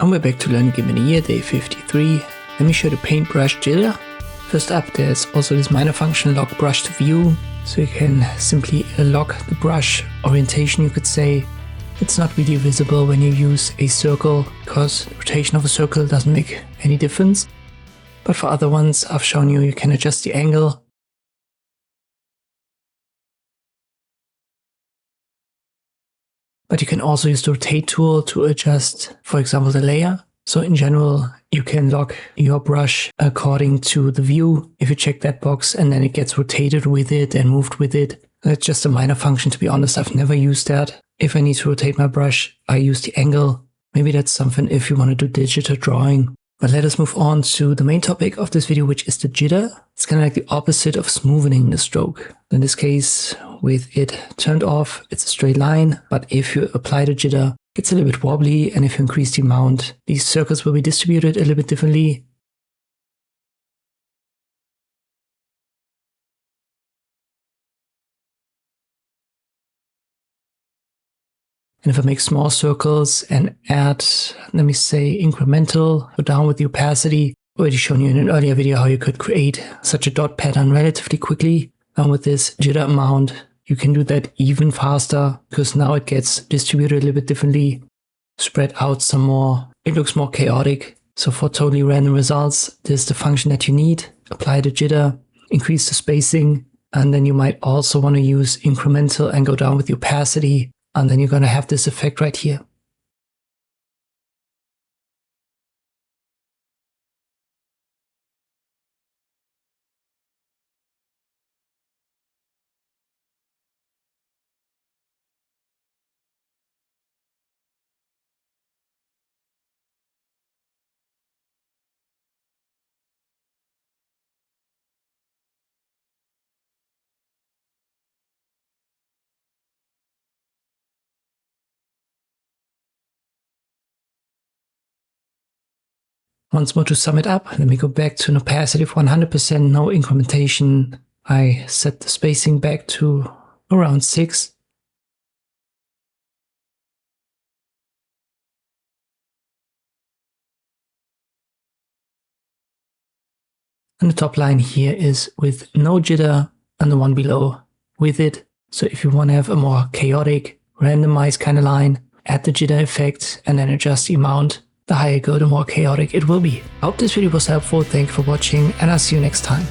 And we're back to learn Gimp in a year, day 53. Let me show the Paintbrush Jitter. First up, there's also this minor function lock brush to view. So you can simply lock the brush orientation, you could say. It's not really visible when you use a circle because the rotation of a circle doesn't make any difference. But for other ones I've shown you, you can adjust the angle. But you can also use the rotate tool to adjust, for example, the layer. So in general, you can lock your brush according to the view. If you check that box and then it gets rotated with it and moved with it. That's just a minor function, to be honest. I've never used that. If I need to rotate my brush, I use the angle. Maybe that's something if you want to do digital drawing. But let us move on to the main topic of this video, which is the jitter. It's kind of like the opposite of smoothing the stroke. In this case, with it turned off, it's a straight line. But if you apply the jitter, it gets a little bit wobbly. And if you increase the amount, these circles will be distributed a little bit differently. And if I make small circles and add, let me say, incremental, go down with the opacity. Already shown you in an earlier video how you could create such a dot pattern relatively quickly. And with this jitter amount, you can do that even faster because now it gets distributed a little bit differently, spread out some more. It looks more chaotic. So for totally random results, this is the function that you need. Apply the jitter, increase the spacing, and then you might also want to use incremental and go down with the opacity. And then you're going to have this effect right here. Once more to sum it up, let me go back to an opacity of 100%, no incrementation. I set the spacing back to around 6. And the top line here is with no jitter and the one below with it. So if you want to have a more chaotic, randomized kind of line, add the jitter effect and then adjust the amount. The higher you go, the more chaotic it will be. I hope this video was helpful. Thank you for watching and I'll see you next time.